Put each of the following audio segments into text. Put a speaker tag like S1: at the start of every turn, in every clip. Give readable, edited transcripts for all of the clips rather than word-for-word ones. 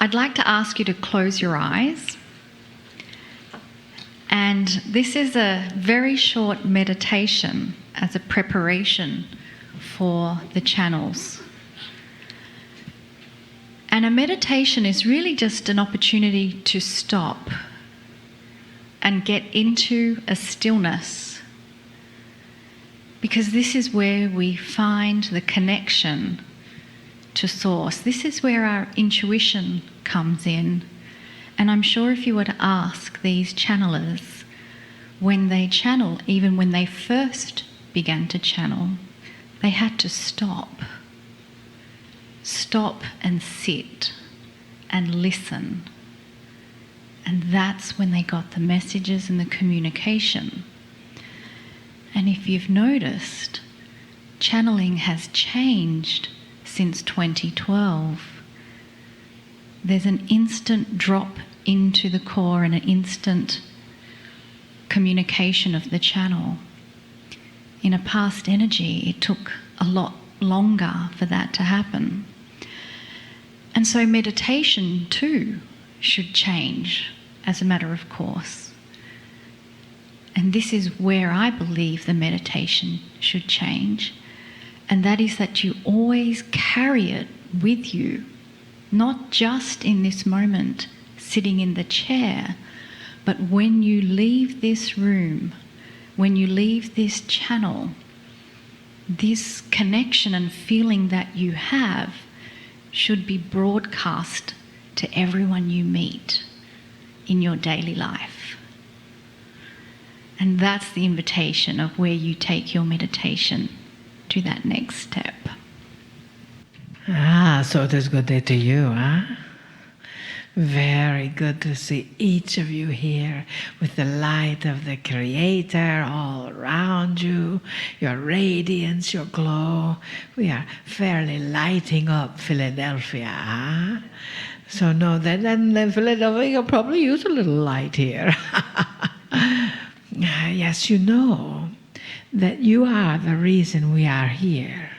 S1: I'd like to ask you to close your eyes. And this is a very short meditation as a preparation for the channels. And a meditation is really just an opportunity to stop and get into a stillness, because this is where we find the connection to Source. This is where our intuition comes in. And I'm sure if you were to ask these channelers when they channel, even when they first began to channel, they had to stop and sit and listen. And that's when they got the messages and the communication. And if you've noticed, channeling has changed since 2012. There's an instant drop into the core and an instant communication of the channel. In a past energy, it took a lot longer for that to happen. And so meditation too should change as a matter of course. And this is where I believe the meditation should change. And that is that you always carry it with you, not just in this moment sitting in the chair, but when you leave this room, when you leave this channel, this connection and feeling that you have should be broadcast to everyone you meet in your daily life. And that's the invitation of where you take your meditation to that next step.
S2: So it is good day to you, huh? Very good to see each of you here with the light of the Creator all around you, your radiance, your glow. We are fairly lighting up Philadelphia, huh? So know that in Philadelphia you'll probably use a little light here. Yes, you know that you are the reason we are here,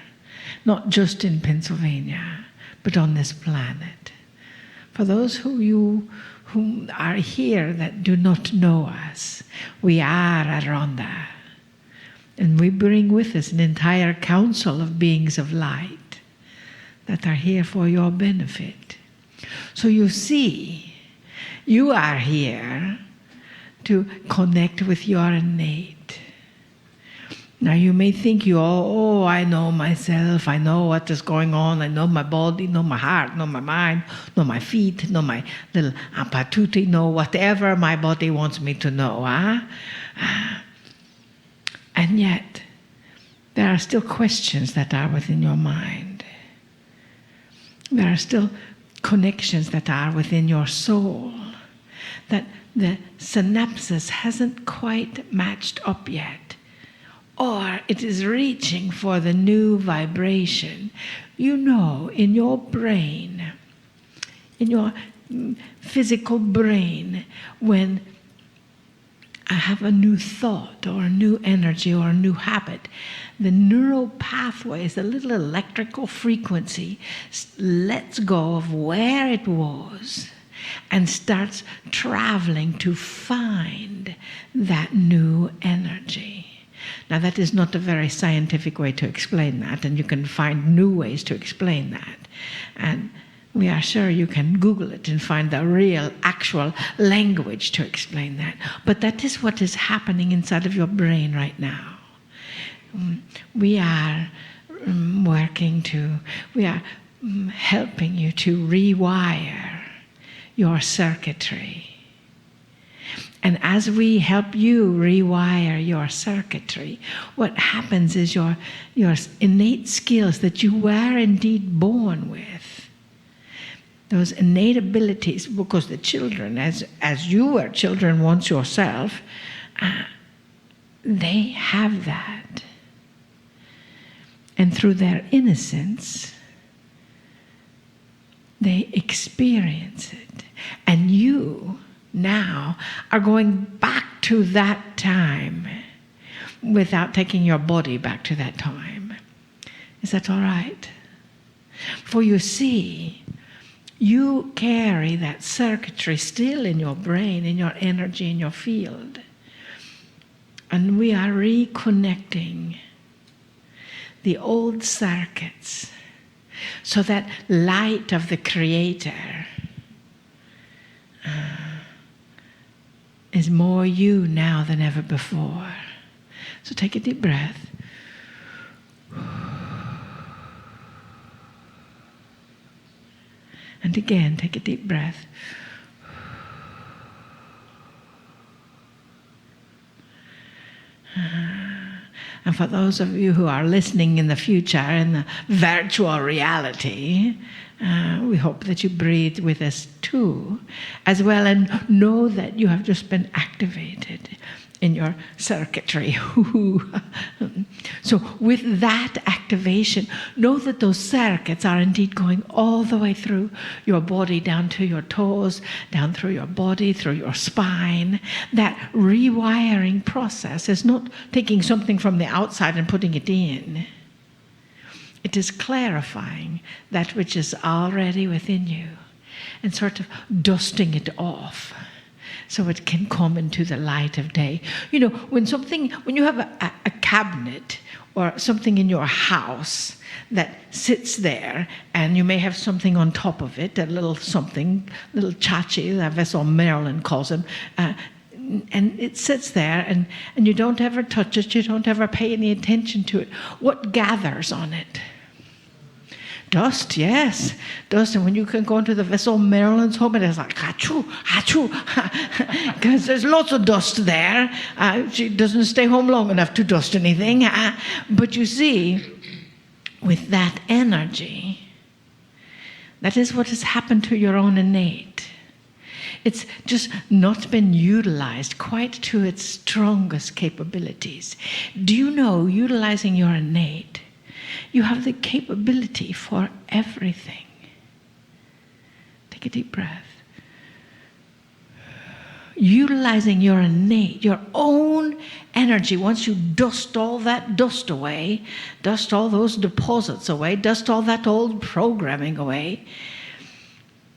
S2: not just in Pennsylvania, but on this planet. For those who are here that do not know us, we are Adironnda. And we bring with us an entire council of beings of light that are here for your benefit. So you see, you are here to connect with your innate. Now you may think I know myself, I know what is going on, I know my body, know my heart, know my mind, know my feet, know my little apatuti, know whatever my body wants me to know. And yet, there are still questions that are within your mind. There are still connections that are within your soul, that the synapses hasn't quite matched up yet. Or it is reaching for the new vibration. You know, in your brain, in your physical brain, when I have a new thought or a new energy or a new habit, the neural pathways, the little electrical frequency, lets go of where it was and starts traveling to find that new energy. Now that is not a very scientific way to explain that, and you can find new ways to explain that. And we are sure you can Google it and find the real, actual language to explain that. But that is what is happening inside of your brain right now. We are helping you to rewire your circuitry. And as we help you rewire your circuitry, what happens is your innate skills that you were indeed born with, those innate abilities, because the children, as you were children once yourself, they have that. And through their innocence, they experience it. And you now are going back to that time without taking your body back to that time. Is that all right? For you see, You carry that circuitry still in your brain, in your energy, in your field. And we are reconnecting the old circuits so that light of the Creator is more you now than ever before. So take a deep breath. And again, take a deep breath. And for those of you who are listening in the future, in the virtual reality, we hope that you breathe with us too, as well, and know that you have just been activated in your circuitry. So with that activation, know that those circuits are indeed going all the way through your body, down to your toes, down through your body, through your spine. That rewiring process is not taking something from the outside and putting it in. It is clarifying that which is already within you and sort of dusting it off, so it can come into the light of day. You know, when you have a cabinet or something in your house that sits there, and you may have something on top of it, a little something, little chachi, that's what Marilyn calls them, and it sits there, and you don't ever touch it, you don't ever pay any attention to it. What gathers on it? Dust, yes, dust. And when you can go into the vessel Marilyn's home, it is like, achoo, achoo, because there's lots of dust there. She doesn't stay home long enough to dust anything. But you see, with that energy, that is what has happened to your own innate. It's just not been utilized quite to its strongest capabilities. Do you know, utilizing your innate, you have the capability for everything. Take a deep breath. Utilizing your innate, your own energy, once you dust all that dust away, dust all those deposits away, dust all that old programming away,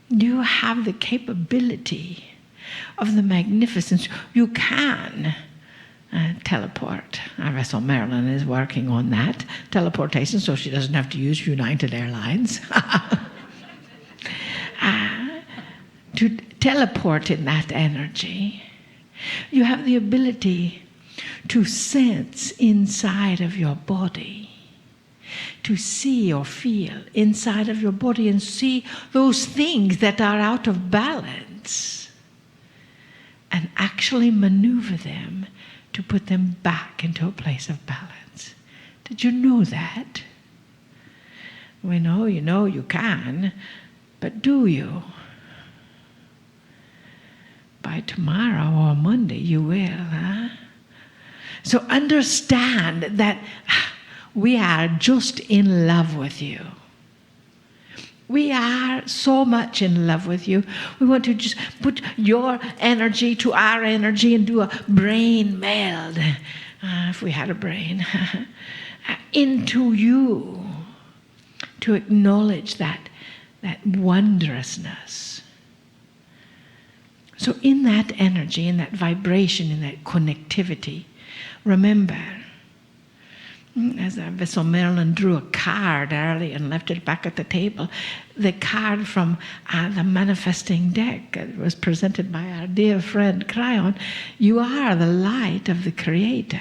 S2: you have the capability of the magnificence. You can teleport. I vessel Marilyn is working on that teleportation, so she doesn't have to use United Airlines. To teleport in that energy, you have the ability to sense inside of your body, to see or feel inside of your body and see those things that are out of balance and actually maneuver them to put them back into a place of balance. Did you know that? We know you can, but do you? By tomorrow or Monday you will, huh? So understand that we are just in love with you. We are so much in love with you. We want to just put your energy to our energy and do a brain meld, if we had a brain, into you, to acknowledge that wondrousness. So in that energy, in that vibration, in that connectivity, remember, as our vessel Marilyn drew a card earlier and left it back at the table, the card from the manifesting deck was presented by our dear friend Kryon. You are the light of the Creator.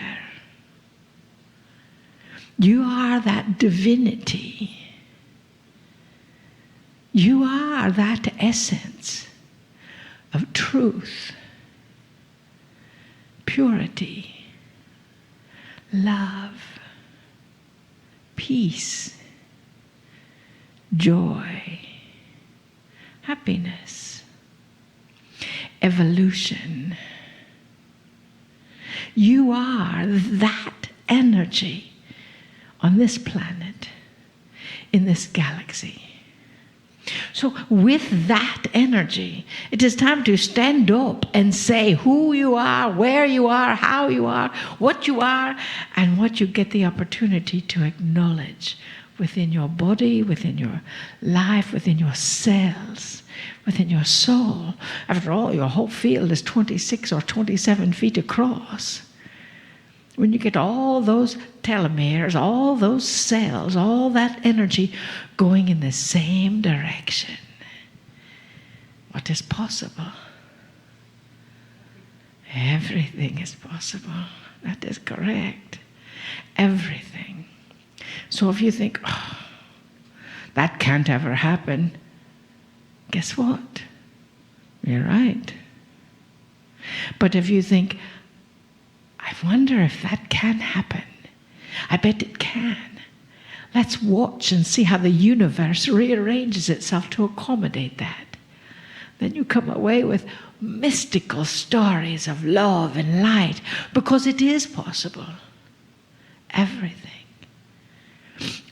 S2: You are that divinity. You are that essence of truth, purity, love, peace, joy, happiness, evolution. You are that energy on this planet, in this galaxy. So with that energy, it is time to stand up and say who you are, where you are, how you are, what you are, and what you get the opportunity to acknowledge within your body, within your life, within your cells, within your soul. After all, your whole field is 26 or 27 feet across. When you get all those telomeres, all those cells, all that energy going in the same direction, what is possible? Everything is possible. That is correct. Everything. So if you think, oh, that can't ever happen, guess what? You're right. But if you think, I wonder if that can happen, I bet it can. Let's watch and see how the universe rearranges itself to accommodate that. Then you come away with mystical stories of love and light, because it is possible. Everything.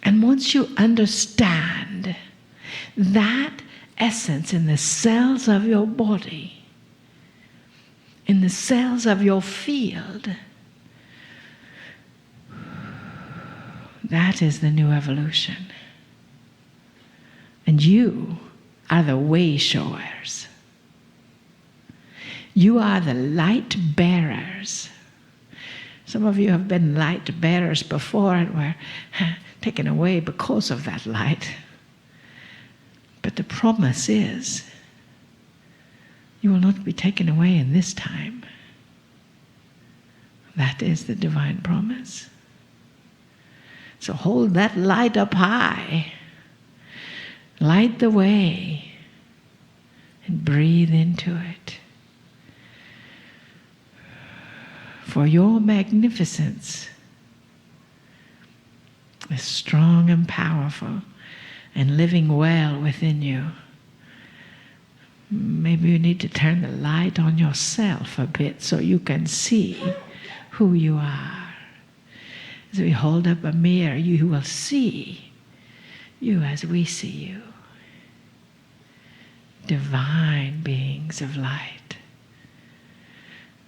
S2: And once you understand that essence in the cells of your body, in the cells of your field, that is the new evolution. And you are the way showers. You are the light bearers. Some of you have been light bearers before and were taken away because of that light. But the promise is, you will not be taken away in this time. That is the divine promise. So hold that light up high. Light the way and breathe into it. For your magnificence is strong and powerful and living well within you. Maybe you need to turn the light on yourself a bit so you can see who you are. As we hold up a mirror, you will see you as we see you. Divine beings of light.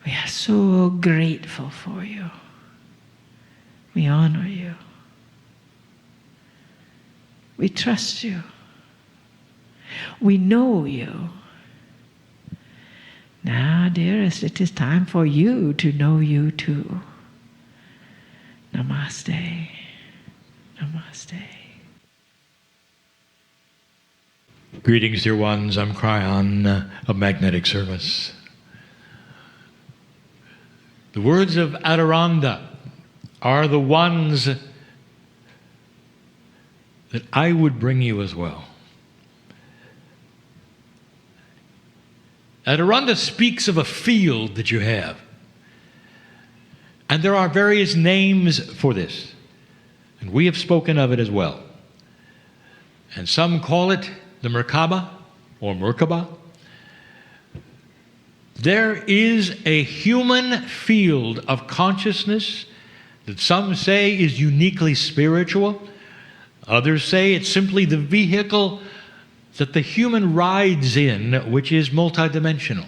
S2: We are so grateful for you. We honor you. We trust you. We know you. Now, dearest, it is time for you to know you too. Namaste. Namaste.
S3: Greetings, dear ones. I'm Kryon of Magnetic Service. The words of Adironnda are the ones that I would bring you as well. Adironnda speaks of a field that you have. And there are various names for this. And we have spoken of it as well. And some call it the merkabah or merkabah. There is a human field of consciousness that some say is uniquely spiritual. Others say it's simply the vehicle that the human rides in, which is multidimensional.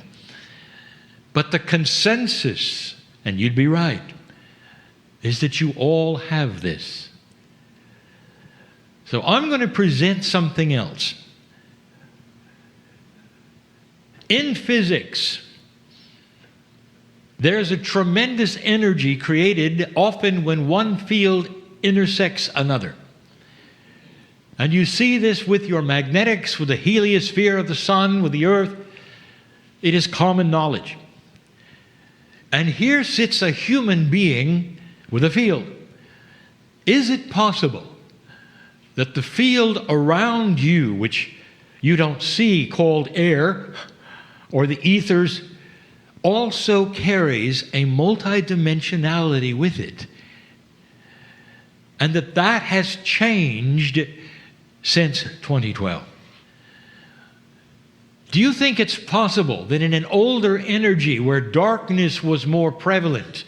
S3: But the consensus, and you'd be right, is that you all have this. So I'm going to present something else. In physics, there's a tremendous energy created often when one field intersects another. And you see this with your magnetics, with the heliosphere of the sun, with the earth. It is common knowledge. And here sits a human being with a field. Is it possible that the field around you, which you don't see, called air, or the ethers, also carries a multidimensionality with it? And that has changed since 2012. Do you think it's possible that in an older energy where darkness was more prevalent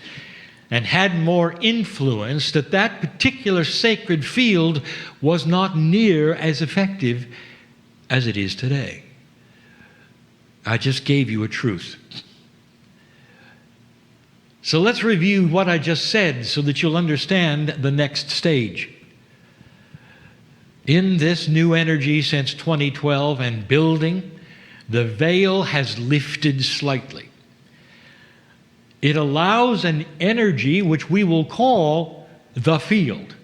S3: and had more influence, that particular sacred field was not near as effective as it is today? I just gave you a truth. So let's review what I just said so that you'll understand the next stage. In this new energy since 2012 and building, the veil has lifted slightly. It allows an energy which we will call the field.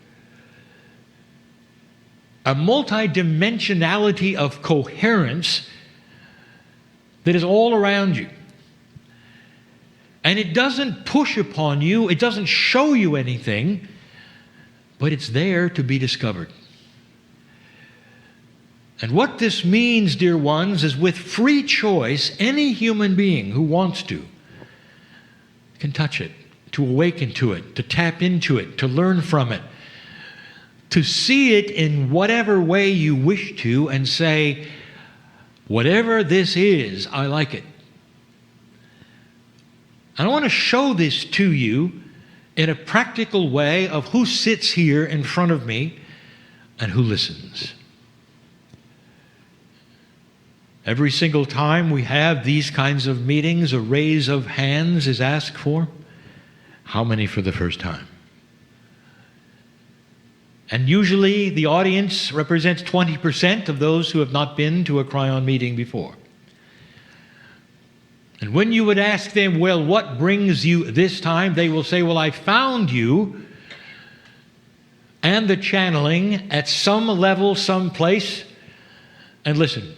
S3: A multidimensionality of coherence that is all around you. And it doesn't push upon you, it doesn't show you anything, but it's there to be discovered. And what this means, dear ones, is with free choice, any human being who wants to can touch it, to awaken to it, to tap into it, to learn from it, to see it in whatever way you wish to and say, whatever this is, I like it. And I want to show this to you in a practical way of who sits here in front of me and who listens. Every single time we have these kinds of meetings, a raise of hands is asked for. How many for the first time? And usually the audience represents 20% of those who have not been to a Kryon meeting before. And when you would ask them, well, what brings you this time? They will say, well, I found you and the channeling at some level, some place. And listen.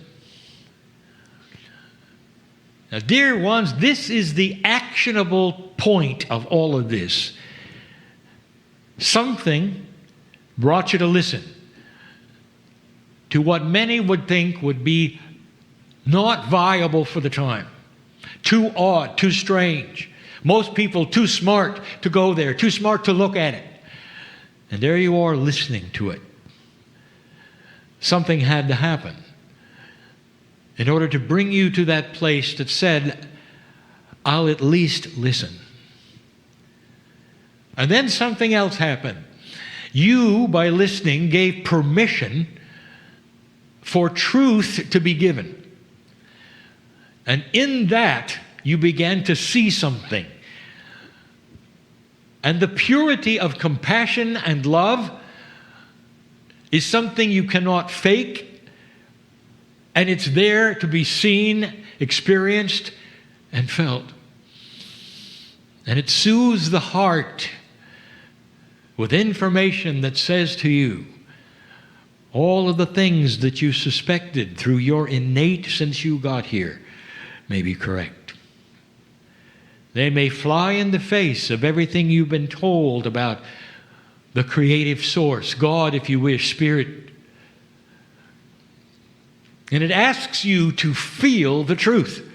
S3: Now, dear ones, this is the actionable point of all of this. Something brought you to listen to what many would think would be not viable for the time. Too odd, too strange. Most people too smart to go there, too smart to look at it. And there you are listening to it. Something had to happen in order to bring you to that place that said, I'll at least listen. And then something else happened. You, by listening, gave permission for truth to be given. And in that, you began to see something. And the purity of compassion and love is something you cannot fake. And it's there to be seen, experienced, and felt. And it soothes the heart with information that says to you, all of the things that you suspected through your innate since you got here may be correct. They may fly in the face of everything you've been told about the creative source, God, if you wish, Spirit. And it asks you to feel the truth.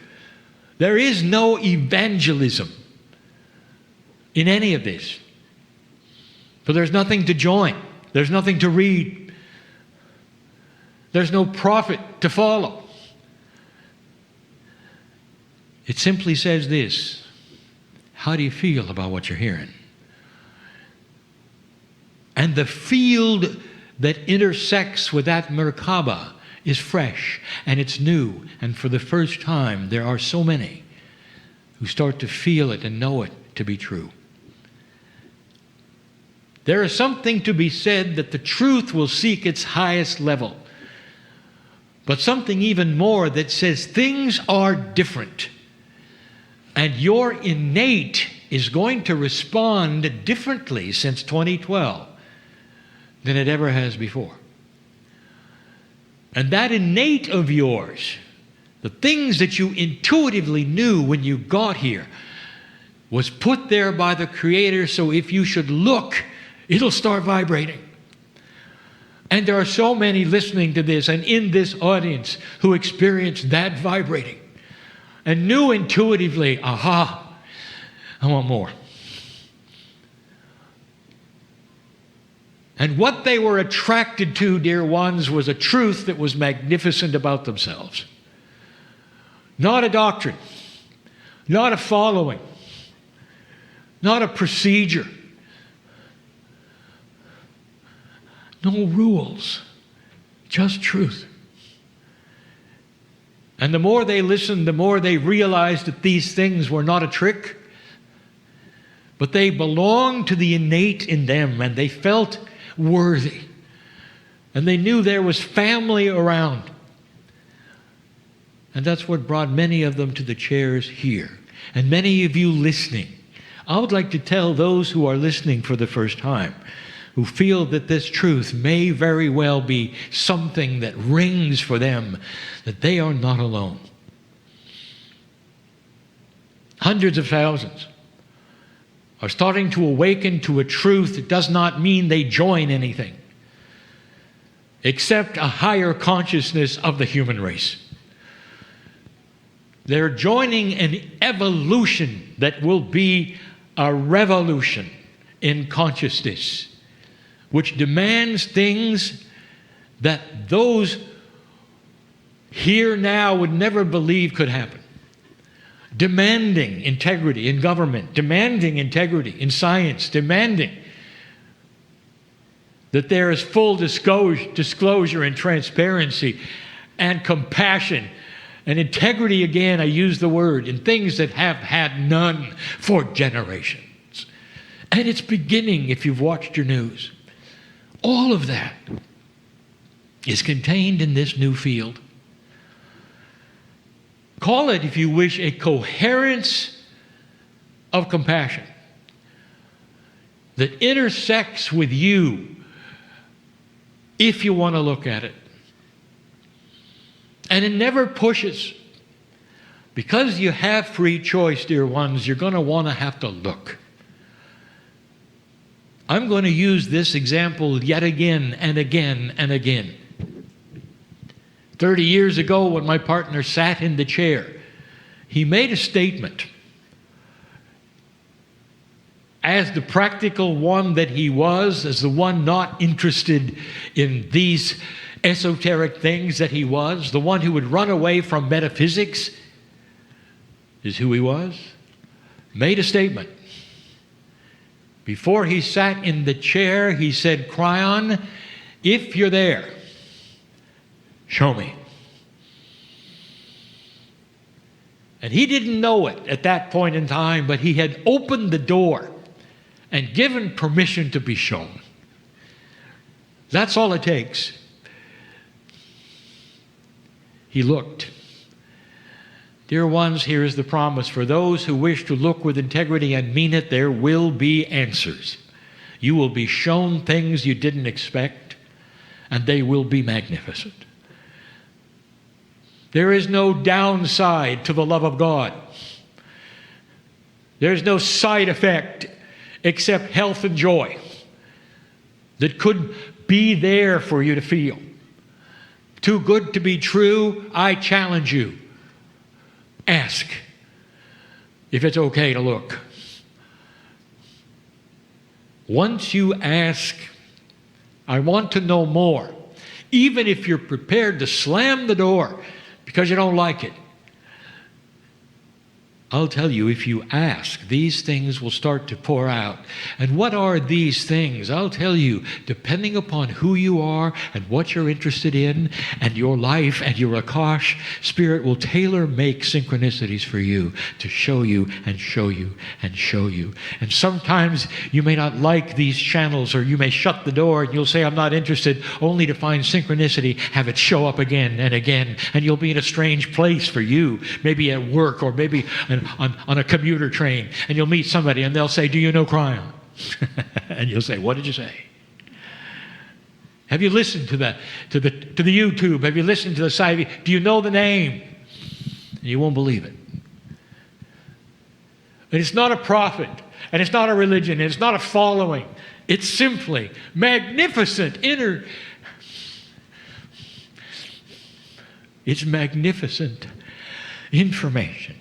S3: There is no evangelism in any of this. For there's nothing to join. There's nothing to read. There's no prophet to follow. It simply says this: how do you feel about what you're hearing? And the field that intersects with that merkabah is fresh and it's new. And for the first time, there are so many who start to feel it and know it to be true. There is something to be said that the truth will seek its highest level. But something even more that says things are different. And your innate is going to respond differently since 2012 than it ever has before. And that innate of yours, the things that you intuitively knew when you got here, was put there by the Creator, so if you should look, it'll start vibrating. And there are so many listening to this and in this audience who experienced that vibrating and knew intuitively, aha, I want more. And what they were attracted to, dear ones, was a truth that was magnificent about themselves. Not a doctrine, not a following, not a procedure, no rules, just truth. And the more they listened, the more they realized that these things were not a trick, but they belonged to the innate in them, and they felt worthy And they knew there was family around. And that's what brought many of them to the chairs here. And many of you listening, I would like to tell those who are listening for the first time, who feel that this truth may very well be something that rings for them, that they are not alone. Hundreds of thousands are starting to awaken to a truth that does not mean they join anything, except a higher consciousness of the human race. They're joining an evolution that will be a revolution in consciousness, which demands things that those here now would never believe could happen. Demanding integrity in government, demanding integrity in science, demanding that there is full disclosure and transparency and compassion and integrity, again, I use the word, in things that have had none for generations. And it's beginning, if you've watched your news. All of that is contained in this new field. Call it, if you wish, a coherence of compassion that intersects with you, if you want to look at it. And it never pushes. Because you have free choice, dear ones, you're going to want to have to look. I'm going to use this example yet again and again and again. 30 years ago, when my partner sat in the chair, he made a statement. As the practical one that he was, as the one not interested in these esoteric things that he was, the one who would run away from metaphysics, is who he was, made a statement. Before he sat in the chair, he said, Kryon, if you're there, show me. And he didn't know it at that point in time, but he had opened the door and given permission to be shown. That's all it takes. He looked. Dear ones, here is the promise. For those who wish to look with integrity and mean it, there will be answers. You will be shown things you didn't expect, and they will be magnificent. There is no downside to the love of God. There's no side effect except health and joy that could be there for you to feel. Too good to be true, I challenge you. Ask if it's okay to look. Once you ask, I want to know more, even if you're prepared to slam the door because you don't like it, I'll tell you, if you ask, these things will start to pour out. And what are these things? I'll tell you, depending upon who you are and what you're interested in and your life and your Akash, Spirit will tailor-make synchronicities for you to show you and show you and show you. And sometimes you may not like these channels, or you may shut the door and you'll say, I'm not interested, only to find synchronicity, have it show up again and again. And you'll be in a strange place for you, maybe at work or maybe on a commuter train, and you'll meet somebody and they'll say, do you know Kryon? And you'll say, what did you say? Have you listened to the YouTube? Have you listened to the site? Do you know the name? And you won't believe it. And it's not a prophet, and it's not a religion, and it's not a following. It's simply magnificent it's magnificent information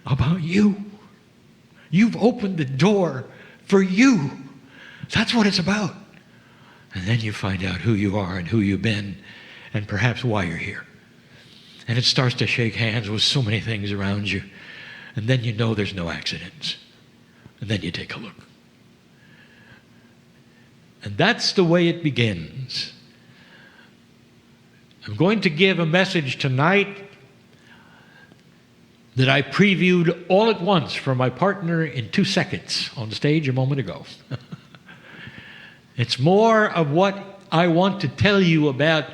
S3: about you. You've opened the door for you. That's what it's about. And then you find out who you are and who you've been and perhaps why you're here. And it starts to shake hands with so many things around you. And then you know there's no accidents. And then you take a look. And that's the way it begins. I'm going to give a message tonight that I previewed all at once for my partner in 2 seconds on stage a moment ago. It's more of what I want to tell you about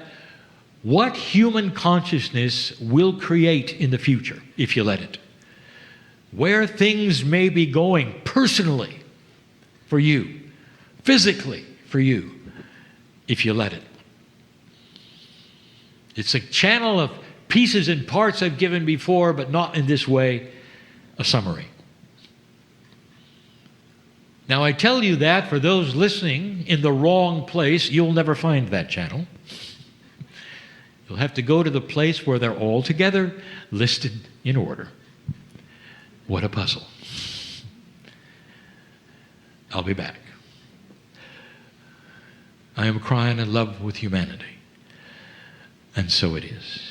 S3: what human consciousness will create in the future, if you let it. Where things may be going personally for you, physically for you, if you let it. It's a channel of pieces and parts I've given before, but not in this way, a summary. Now, I tell you that for those listening in the wrong place, you'll never find that channel. You'll have to go to the place where they're all together, listed in order. What a puzzle. I'll be back. I am Kryon in love with humanity. And so it is.